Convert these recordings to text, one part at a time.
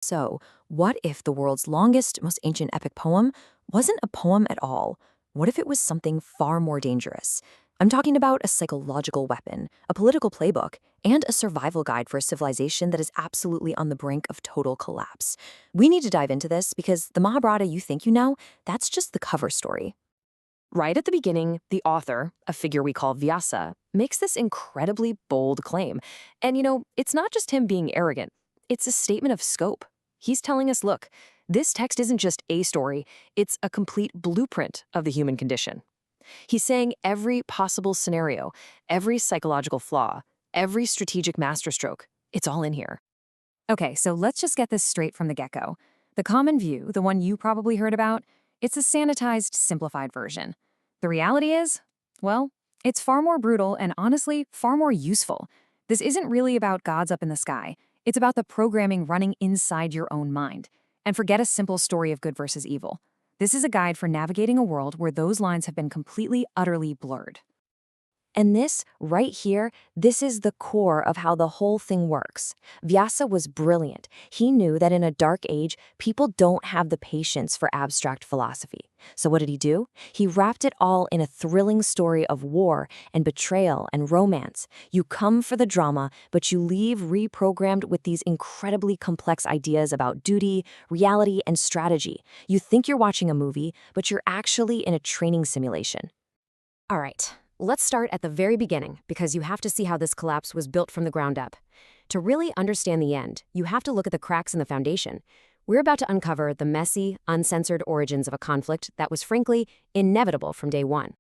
So, what if the world's longest, most ancient epic poem wasn't a poem at all? What if it was something far more dangerous? I'm talking about a psychological weapon, a political playbook, and a survival guide for a civilization that is absolutely on the brink of total collapse. We need to dive into this because the Mahabharata you think you know, that's just the cover story. Right at the beginning, the author, a figure we call Vyasa, makes this incredibly bold claim. And it's not just him being arrogant, it's a statement of scope. He's telling us, look, this text isn't just a story, it's a complete blueprint of the human condition. He's saying every possible scenario, every psychological flaw, every strategic masterstroke, it's all in here. Okay, so let's just get this straight from the get-go. The common view, the one you probably heard about, it's a sanitized, simplified version. The reality is, well, it's far more brutal and honestly, far more useful. This isn't really about gods up in the sky. It's about the programming running inside your own mind. And forget a simple story of good versus evil. This is a guide for navigating a world where those lines have been completely, utterly blurred. And this, right here, this is the core of how the whole thing works. Vyasa was brilliant. He knew that in a dark age, people don't have the patience for abstract philosophy. So what did he do? He wrapped it all in a thrilling story of war and betrayal and romance. You come for the drama, but you leave reprogrammed with these incredibly complex ideas about duty, reality, and strategy. You think you're watching a movie, but you're actually in a training simulation. All right. Let's start at the very beginning, because you have to see how this collapse was built from the ground up. To really understand the end, you have to look at the cracks in the foundation. We're about to uncover the messy, uncensored origins of a conflict that was frankly inevitable from day one.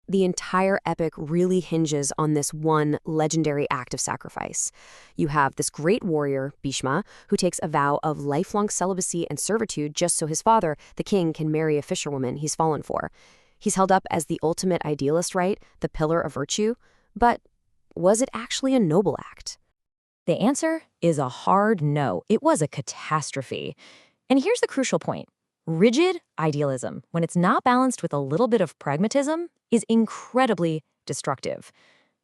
The entire epic really hinges on this one legendary act of sacrifice. You have this great warrior, Bhishma, who takes a vow of lifelong celibacy and servitude just so his father, the king, can marry a fisherwoman he's fallen for. He's held up as the ultimate idealist, right? The pillar of virtue. But was it actually a noble act? The answer is a hard no. It was a catastrophe. And here's the crucial point. Rigid idealism, when it's not balanced with a little bit of pragmatism, is incredibly destructive.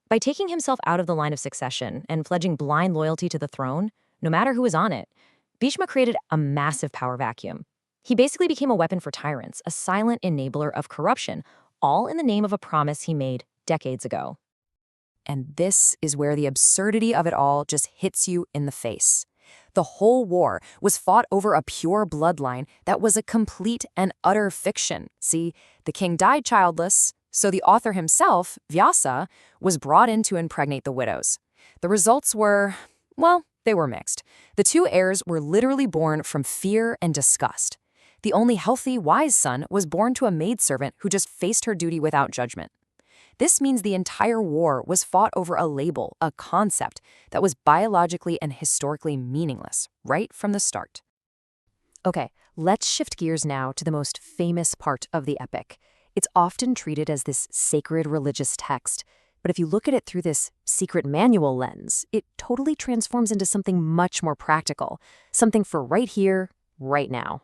By taking himself out of the line of succession and pledging blind loyalty to the throne, no matter who was on it, Bhishma created a massive power vacuum. He basically became a weapon for tyrants, a silent enabler of corruption, all in the name of a promise he made decades ago. And this is where the absurdity of it all just hits you in the face. The whole war was fought over a pure bloodline that was a complete and utter fiction. See, the king died childless, so the author himself, Vyasa, was brought in to impregnate the widows. The results were, well, they were mixed. The two heirs were literally born from fear and disgust. The only healthy, wise son was born to a maidservant who just faced her duty without judgment. This means the entire war was fought over a label, a concept, that was biologically and historically meaningless, right from the start. Okay, let's shift gears now to the most famous part of the epic. It's often treated as this sacred religious text, but if you look at it through this secret manual lens, it totally transforms into something much more practical, something for right here, right now.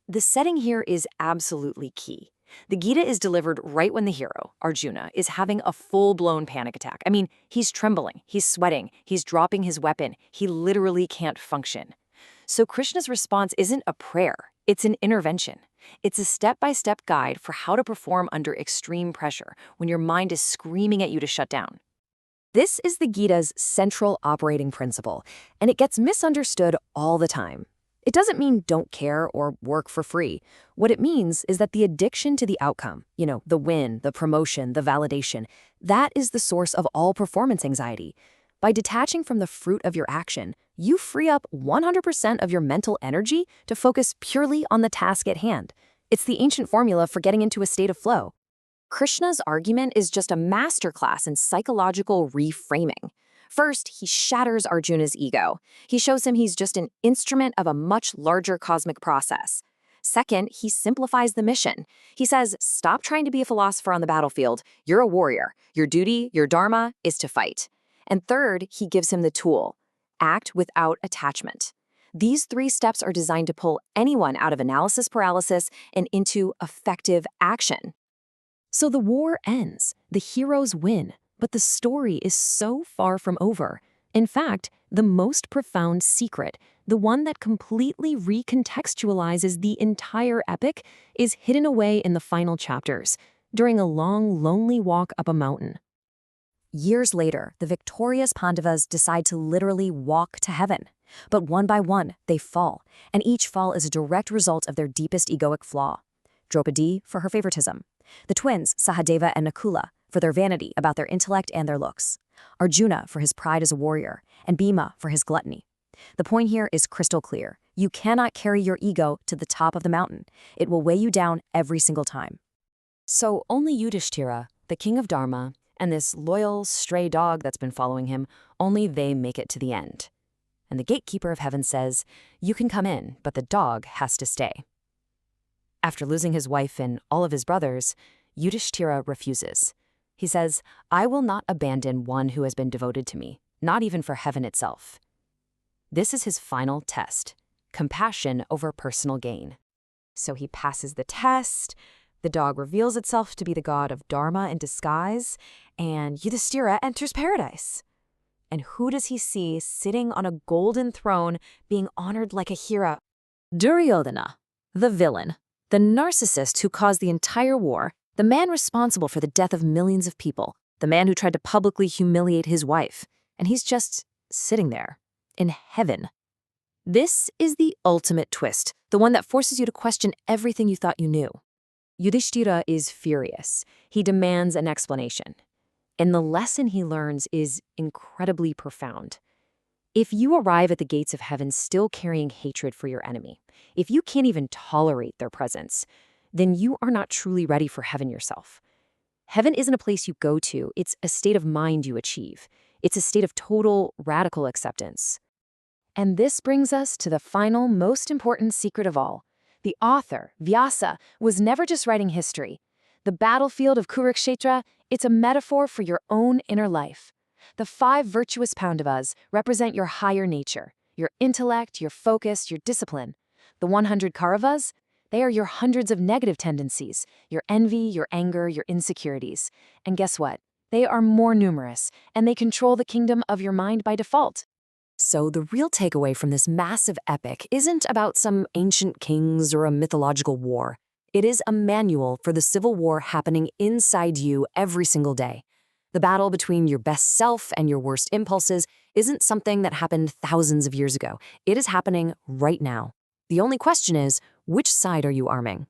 The setting here is absolutely key. The Gita is delivered right when the hero, Arjuna, is having a full-blown panic attack. I mean, he's trembling, he's sweating, he's dropping his weapon, he literally can't function. So Krishna's response isn't a prayer, it's an intervention. It's a step-by-step guide for how to perform under extreme pressure when your mind is screaming at you to shut down. This is the Gita's central operating principle, and it gets misunderstood all the time. It doesn't mean don't care or work for free. What it means is that the addiction to the outcome, the win, the promotion, the validation, that is the source of all performance anxiety. By detaching from the fruit of your action, you free up 100% of your mental energy to focus purely on the task at hand. It's the ancient formula for getting into a state of flow. Krishna's argument is just a masterclass in psychological reframing. First, he shatters Arjuna's ego. He shows him he's just an instrument of a much larger cosmic process. Second, he simplifies the mission. He says, stop trying to be a philosopher on the battlefield. You're a warrior. Your duty, your dharma, is to fight. And third, he gives him the tool. Act without attachment. These 3 steps are designed to pull anyone out of analysis paralysis and into effective action. So the war ends. The heroes win. But the story is so far from over. In fact, the most profound secret, The one that completely recontextualizes the entire epic is hidden away in the final chapters, during a long, lonely walk up a mountain. Years later, the victorious Pandavas decide to literally walk to heaven. But one by one, they fall, and each fall is a direct result of their deepest egoic flaw. Draupadi for her favoritism. The twins, Sahadeva and Nakula, for their vanity about their intellect and their looks. Arjuna for his pride as a warrior, and Bhima for his gluttony. The point here is crystal clear. You cannot carry your ego to the top of the mountain. It will weigh you down every single time. So only Yudhishthira, the king of Dharma, and this loyal, stray dog that's been following him, only they make it to the end. And the gatekeeper of heaven says, "You can come in, but the dog has to stay." After losing his wife and all of his brothers, Yudhishthira refuses. He says, "I will not abandon one who has been devoted to me, not even for heaven itself." This is his final test, compassion over personal gain. So he passes the test. The dog reveals itself to be the god of Dharma in disguise, and Yudhishthira enters paradise. And who does he see sitting on a golden throne being honored like a hero? Duryodhana, the villain, the narcissist who caused the entire war, the man responsible for the death of millions of people, the man who tried to publicly humiliate his wife, and he's just sitting there, in heaven. This is the ultimate twist, the one that forces you to question everything you thought you knew. Yudhishthira is furious. He demands an explanation. And the lesson he learns is incredibly profound. If you arrive at the gates of heaven still carrying hatred for your enemy, if you can't even tolerate their presence, then you are not truly ready for heaven yourself. Heaven isn't a place you go to, it's a state of mind you achieve. It's a state of total, radical acceptance. And this brings us to the final, most important secret of all. The author, Vyasa, was never just writing history. The battlefield of Kurukshetra, it's a metaphor for your own inner life. The 5 virtuous Pandavas represent your higher nature, your intellect, your focus, your discipline. The 100 Kauravas, they are your hundreds of negative tendencies, your envy, your anger, your insecurities. And guess what? They are more numerous, and they control the kingdom of your mind by default. So the real takeaway from this massive epic isn't about some ancient kings or a mythological war. It is a manual for the civil war happening inside you every single day. The battle between your best self and your worst impulses isn't something that happened thousands of years ago. It is happening right now. The only question is, which side are you arming?